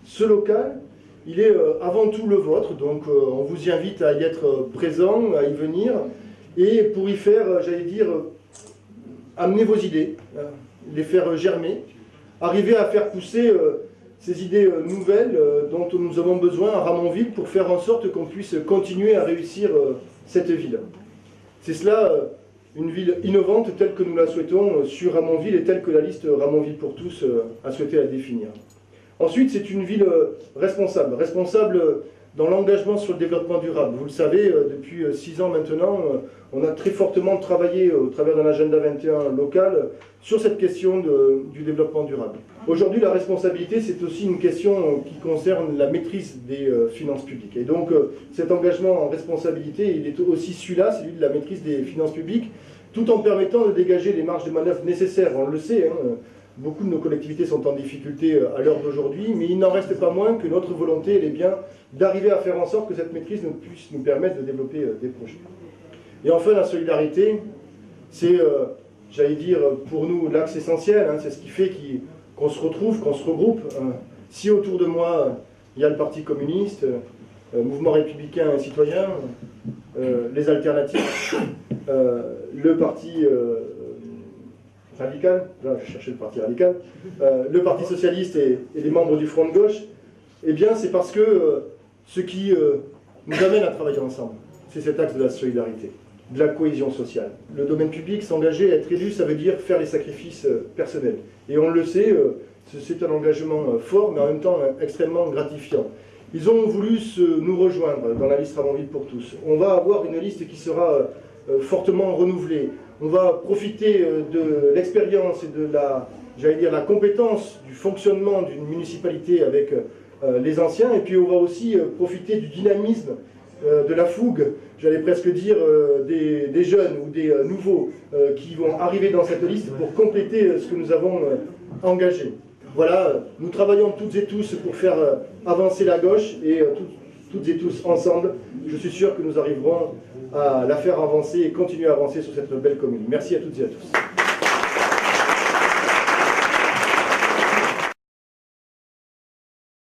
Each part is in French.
ce local, il est avant tout le vôtre, donc on vous invite à y être présent, à y venir, et pour y faire, j'allais dire, amener vos idées, les faire germer, arriver à faire pousser ces idées nouvelles dont nous avons besoin à Ramonville pour faire en sorte qu'on puisse continuer à réussir cette ville. C'est cela, une ville innovante telle que nous la souhaitons sur Ramonville et telle que la liste Ramonville pour tous a souhaité la définir. Ensuite, c'est une ville responsable, responsable dans l'engagement sur le développement durable. Vous le savez, depuis 6 ans maintenant, on a très fortement travaillé au travers d'un agenda 21 local sur cette question du développement durable. Aujourd'hui, la responsabilité, c'est aussi une question qui concerne la maîtrise des finances publiques. Et donc, cet engagement en responsabilité, il est aussi celui-là, celui de la maîtrise des finances publiques, tout en permettant de dégager les marges de manœuvre nécessaires. On le sait, beaucoup de nos collectivités sont en difficulté à l'heure d'aujourd'hui, mais il n'en reste pas moins que notre volonté, elle est bien d'arriver à faire en sorte que cette maîtrise puisse nous permettre de développer des projets. Et enfin, la solidarité, c'est, j'allais dire, pour nous, l'axe essentiel, c'est ce qui fait qu'on se retrouve, qu'on se regroupe. Si autour de moi, il y a le Parti communiste, Mouvement républicain et citoyen, les alternatives, le Parti radical, là je cherchais le Parti radical, le Parti socialiste et les membres du Front de gauche, eh bien c'est parce que ce qui nous amène à travailler ensemble, c'est cet axe de la solidarité, de la cohésion sociale. Le domaine public, s'engager, être élu, ça veut dire faire les sacrifices personnels. Et on le sait, c'est un engagement fort, mais en même temps extrêmement gratifiant. Ils ont voulu nous rejoindre dans la liste Ramonville pour tous. On va avoir une liste qui sera fortement renouvelée. On va profiter de l'expérience et de la compétence du fonctionnement d'une municipalité avec les anciens, et puis on va aussi profiter du dynamisme, de la fougue, j'allais presque dire, des jeunes ou des nouveaux qui vont arriver dans cette liste pour compléter ce que nous avons engagé. Voilà, nous travaillons toutes et tous pour faire avancer la gauche, et toutes et tous ensemble, je suis sûr que nous arriverons à la faire avancer et continuer à avancer sur cette belle commune. Merci à toutes et à tous.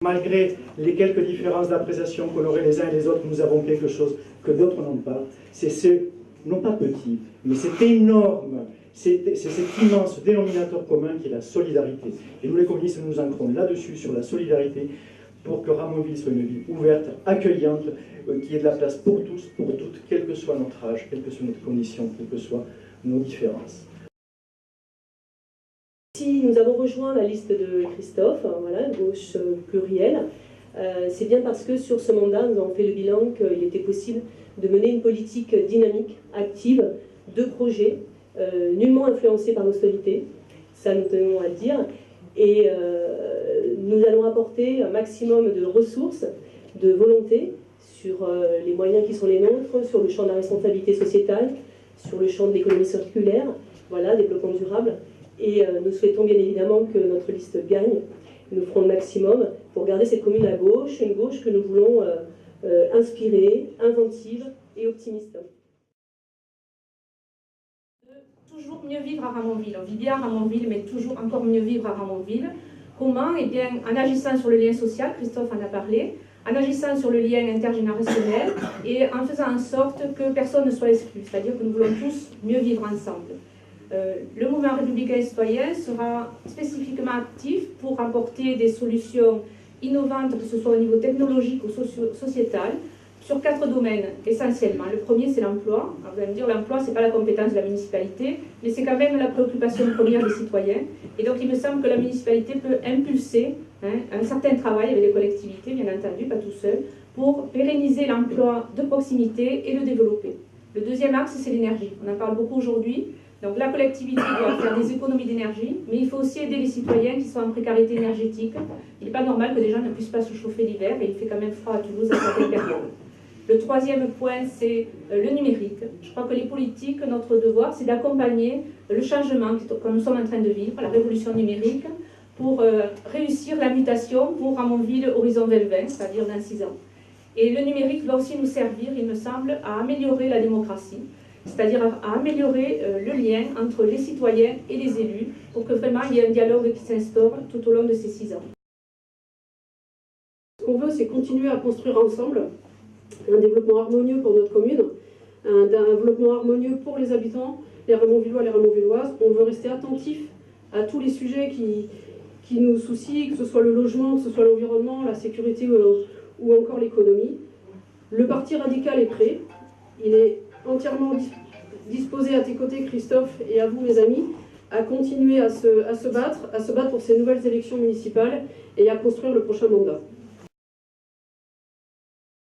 Malgré les quelques différences d'appréciation qu'on aurait les uns et les autres, nous avons quelque chose que d'autres n'ont pas. C'est ce, non pas petit, mais cet énorme, c'est cet immense dénominateur commun qui est la solidarité. Et nous les communistes, nous nous ancrons là-dessus, sur la solidarité, pour que Ramonville soit une ville ouverte, accueillante, qui ait de la place pour tous, pour toutes, quel que soit notre âge, quelle que soit notre condition, quelles que soient nos différences. Si nous avons rejoint la liste de Christophe, voilà, gauche plurielle, c'est bien parce que sur ce mandat, nous avons fait le bilan qu'il était possible de mener une politique dynamique, active, de projets, nullement influencés par l'austérité, ça nous tenons à le dire, et nous allons apporter un maximum de ressources, de volonté sur les moyens qui sont les nôtres, sur le champ de la responsabilité sociétale, sur le champ de l'économie circulaire, voilà, développement durable. Et nous souhaitons bien évidemment que notre liste gagne. Nous ferons le maximum pour garder cette commune à gauche, une gauche que nous voulons inspirée, inventive et optimiste. Toujours mieux vivre à Ramonville. On vit bien à Ramonville, mais toujours encore mieux vivre à Ramonville. Comment? Eh bien, en agissant sur le lien social, Christophe en a parlé, en agissant sur le lien intergénérationnel et en faisant en sorte que personne ne soit exclu, c'est-à-dire que nous voulons tous mieux vivre ensemble. Le mouvement républicain et citoyen sera spécifiquement actif pour apporter des solutions innovantes, que ce soit au niveau technologique ou sociétal, sur 4 domaines essentiellement. Le premier, c'est l'emploi. Vous allez me dire, l'emploi, ce n'est pas la compétence de la municipalité, mais c'est quand même la préoccupation première des citoyens. Et donc, il me semble que la municipalité peut impulser un certain travail avec les collectivités, bien entendu, pas tout seul, pour pérenniser l'emploi de proximité et le développer. Le deuxième axe, c'est l'énergie. On en parle beaucoup aujourd'hui. Donc la collectivité doit faire des économies d'énergie, mais il faut aussi aider les citoyens qui sont en précarité énergétique. Il n'est pas normal que des gens ne puissent pas se chauffer l'hiver, et il fait quand même froid à Toulouse à certaines périodes. Le troisième point, c'est le numérique. Je crois que les politiques, notre devoir, c'est d'accompagner le changement que nous sommes en train de vivre, la révolution numérique, pour réussir la mutation pour Ramonville Horizon 2020, c'est-à-dire dans 6 ans. Et le numérique doit aussi nous servir, il me semble, à améliorer la démocratie, c'est-à-dire à améliorer le lien entre les citoyens et les élus, pour que vraiment il y ait un dialogue qui s'instaure tout au long de ces 6 ans. Ce qu'on veut, c'est continuer à construire ensemble un développement harmonieux pour notre commune, un développement harmonieux pour les habitants, les Ramonvillois, les Ramonvilloises. On veut rester attentif à tous les sujets qui nous soucient, que ce soit le logement, que ce soit l'environnement, la sécurité ou encore l'économie. Le Parti radical est prêt. Il est entièrement disposé à tes côtés, Christophe, et à vous, mes amis, à continuer à se battre pour ces nouvelles élections municipales et à construire le prochain mandat.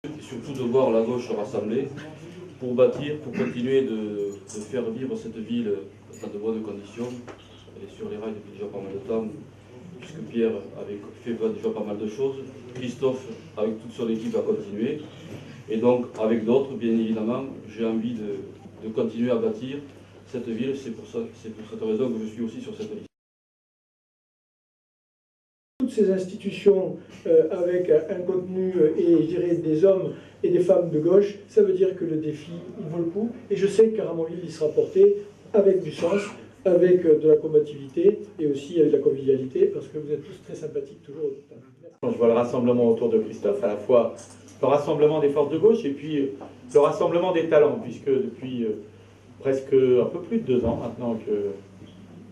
Et surtout de voir la gauche rassemblée pour bâtir, pour continuer de faire vivre cette ville dans de bonnes conditions. Elle est sur les rails depuis déjà pas mal de temps, puisque Pierre avait fait déjà pas mal de choses. Christophe, avec toute son équipe, a continué. Et donc, avec d'autres, bien évidemment, j'ai envie de continuer à bâtir cette ville. C'est pour cette raison que je suis aussi sur cette liste. Toutes ces institutions avec un contenu et je dirais des hommes et des femmes de gauche, ça veut dire que le défi il vaut le coup. Et je sais qu'à Ramonville, il sera porté avec du sens, avec de la combativité et aussi avec de la convivialité, parce que vous êtes tous très sympathiques toujours. Quand je vois le rassemblement autour de Christophe, à la fois le rassemblement des forces de gauche et puis le rassemblement des talents, puisque depuis presque un peu plus de 2 ans maintenant que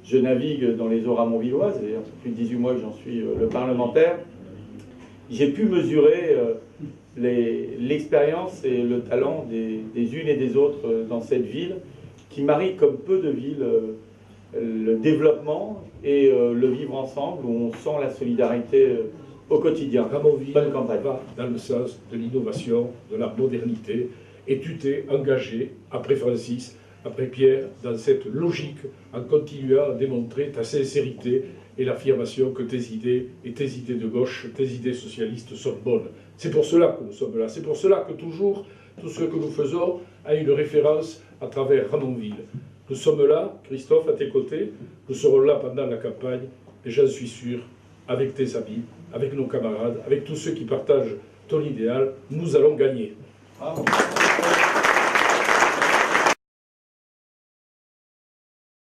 je navigue dans les eaux ramonvilloises, et un peu plus de 18 mois que j'en suis le parlementaire, j'ai pu mesurer l'expérience et le talent des unes et des autres dans cette ville, qui marie comme peu de villes le développement et le vivre ensemble, où on sent la solidarité au quotidien. Ramonville Bonne campagne. va dans le sens de l'innovation, de la modernité, et tu t'es engagé, après Francis, après Pierre, dans cette logique, en continuant à démontrer ta sincérité et l'affirmation que tes idées de gauche, tes idées socialistes sont bonnes. C'est pour cela que nous sommes là, c'est pour cela que toujours, tout ce que nous faisons a une référence à travers Ramonville. Nous sommes là, Christophe, à tes côtés, nous serons là pendant la campagne, et j'en suis sûr, avec tes amis, avec nos camarades, avec tous ceux qui partagent ton idéal, nous allons gagner. Ah.